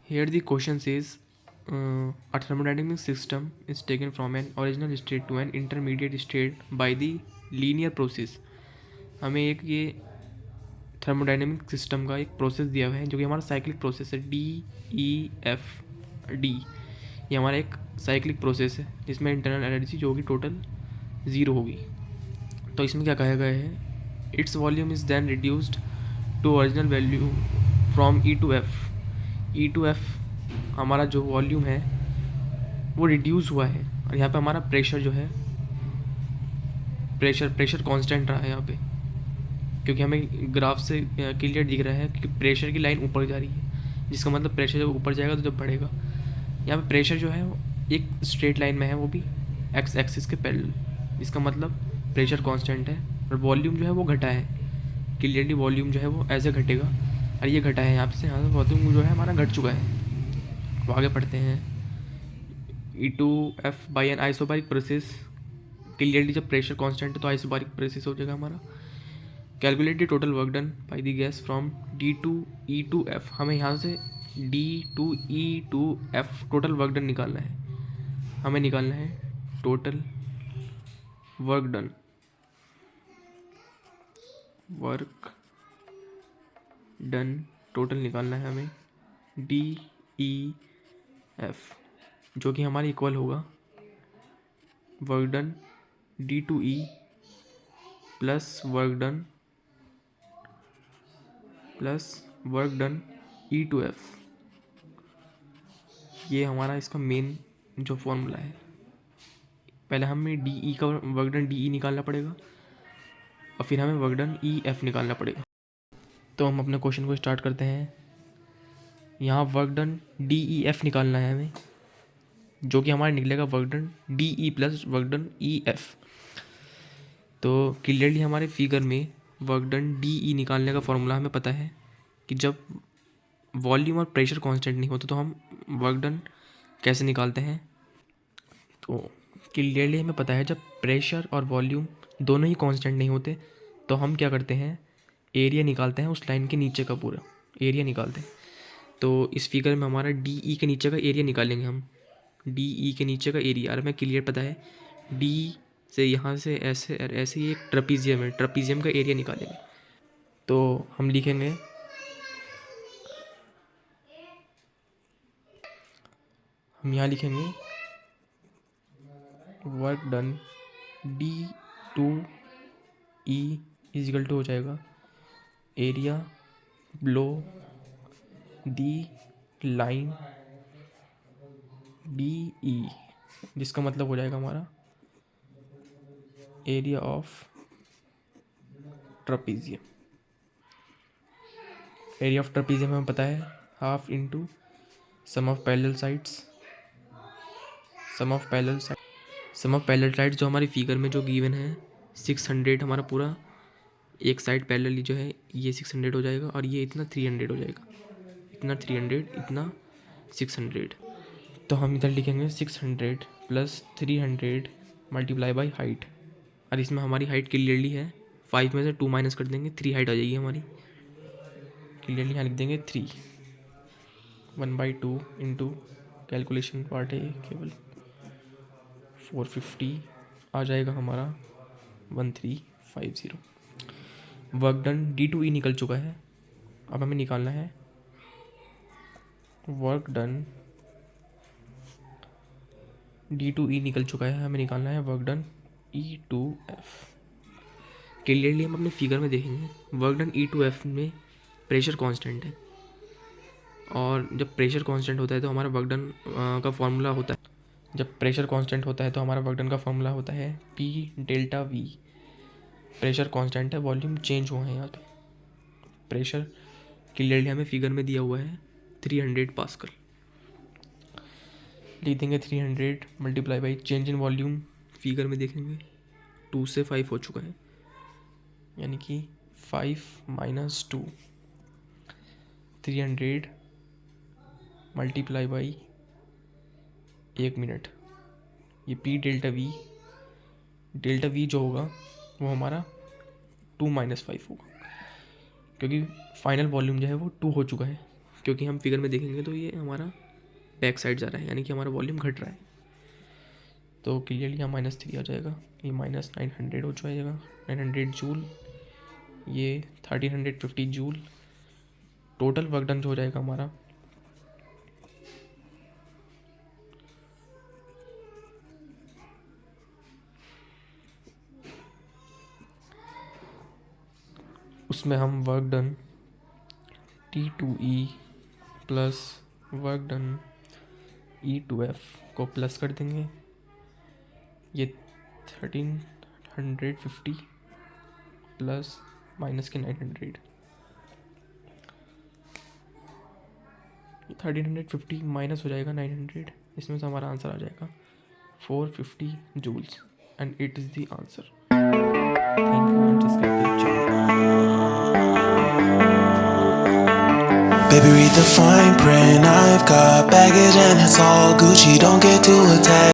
Here the question says a thermodynamic system is taken from an original state to an intermediate state by the linear process. हमें एक ये thermodynamic system का एक process दिया हुआ है जो कि हमारा साइक्लिक प्रोसेस है, DEFD। ये हमारा एक साइक्लिक प्रोसेस है जिसमें इंटरनल एनर्जी जो होगी टोटल ज़ीरो होगी। तो इसमें क्या कहा गया है, its volume is then reduced to original value from E to F हमारा जो वॉल्यूम है वो रिड्यूस हुआ है। और यहाँ पे हमारा प्रेशर जो है, प्रेशर कांस्टेंट रहा है यहाँ पे, क्योंकि हमें ग्राफ से क्लियर दिख रहा है कि प्रेशर की लाइन ऊपर जा रही है, जिसका मतलब प्रेशर जब ऊपर जाएगा तो जब बढ़ेगा। यहाँ पे प्रेशर जो है वो एक स्ट्रेट लाइन में है, वो भी एक्स एक्सिस के पैरेलल, जिसका मतलब प्रेशर कांस्टेंट है। और वॉल्यूम जो है वो घटा है, क्लियरली वॉल्यूम जो है वो ऐसे घटेगा, और ये घटा है यहाँ से वॉल्यूम जो है हमारा घट चुका है। तो आगे पढ़ते हैं। E2F by an isobaric process, clearly जब प्रेशर कांस्टेंट है तो आइसोबारिक प्रोसेस हो जाएगा हमारा। Calculate the total work done by the gas from D to E2F। हमें यहाँ से D to E2F total work done निकालना है। हमें निकालना है टोटल वर्क डन, टोटल निकालना है हमें DEF, जो कि हमारा इक्वल होगा work done D2E plus work done E2F। ये हमारा इसका मेन जो फॉर्मूला है। पहले हमें DE का वर्क डन DE निकालना पड़ेगा और फिर हमें वर्क डन EF निकालना पड़ेगा। तो हम अपने क्वेश्चन को स्टार्ट करते हैं। यहाँ वर्क डन DEF निकालना है हमें, जो कि हमारा निकलेगा work done DE plus work done EF। तो क्लियरली हमारे फिगर में वर्क डन DE निकालने का फॉर्मूला हमें पता है कि जब वॉल्यूम और प्रेशर कांस्टेंट नहीं होते तो हम वर्क डन कैसे निकालते हैं। तो क्लियरली हमें पता है जब प्रेशर और वॉल्यूम दोनों ही कांस्टेंट नहीं होते तो हम क्या करते हैं, एरिया निकालते हैं, उस लाइन के नीचे का पूरा एरिया निकालते हैं। तो इस फिगर में हमारा DE के नीचे का एरिया निकालेंगे हम, DE के नीचे का एरिया। और हमें क्लियर पता है D से यहाँ से ऐसे और ऐसे ही एक ट्रपीजियम है, ट्रपीजियम का एरिया निकालेंगे। तो हम लिखेंगे हम यहाँ लिखेंगे work done D2E is equal to हो जाएगा area below the line DE, जिसका मतलब हो जाएगा हमारा area of trapezium. Area of trapezium हमें पता है half into sum of parallel sides, sum of parallel sides जो हमारी फिगर में जो गिवन है 600, हमारा पूरा एक साइड पैरेलली जो है ये 600 हो जाएगा, और ये इतना 300 हो जाएगा, इतना 300, इतना 600। तो हम इधर लिखेंगे 600 प्लस 300 मल्टीप्लाई बाई हाइट। और इसमें हमारी हाइट क्लियरली है 5 में से 2 माइनस कर देंगे, 3 हाइट आ जाएगी हमारी। क्लियरली यहाँ लिख देंगे 3 1/2 इंटू कैलकुलेशन पार्ट है केवल 450 आ जाएगा हमारा 1350। वर्क डन D2E निकल चुका है। अब हमें निकालना है वर्क डन D2E निकल चुका है, हमें निकालना है वर्क डन E2F। क्लियरली हम अपने फिगर में देखेंगे वर्क डन E2F में प्रेशर कांस्टेंट है, और जब प्रेशर कांस्टेंट होता है तो हमारा वर्क डन का फॉर्मूला होता है, जब प्रेशर कांस्टेंट होता है तो हमारा वर्क डन का फॉर्मूला होता है P delta V। Pressure constant है, वॉल्यूम चेंज हुआ है यहाँ पे। प्रेशर क्लियरली हमें फिगर में दिया हुआ है 300 पास्कल। लिख देंगे 300 multiply by change in volume, figure में देखेंगे 2 से 5 हो चुका है, यानी कि 5 माइनस 2, 300 मल्टीप्लाई बाई 1 मिनट, ये P डेल्टा V जो होगा वो हमारा 2 - 5 होगा, क्योंकि फाइनल वॉल्यूम जो है वो 2 हो चुका है। क्योंकि हम फिगर में देखेंगे तो ये हमारा बैक साइड जा रहा है, यानी कि हमारा वॉल्यूम घट रहा है। तो क्लियरली यहाँ -3 आ जाएगा, ये -900 हो जाएगा, 900 जूल, ये 1350 जूल। टोटल वर्क डन जो हो जाएगा हमारा उसमें हम work done T2E plus work done E2F को प्लस कर देंगे। ये 1350 प्लस माइनस के 900, 1350 माइनस हो जाएगा 900, इसमें से हमारा आंसर आ जाएगा 450 joules and it is the answer. Thank you and subscribe the channel. Baby, read the fine print. I've got baggage and it's all Gucci. Don't get too attached.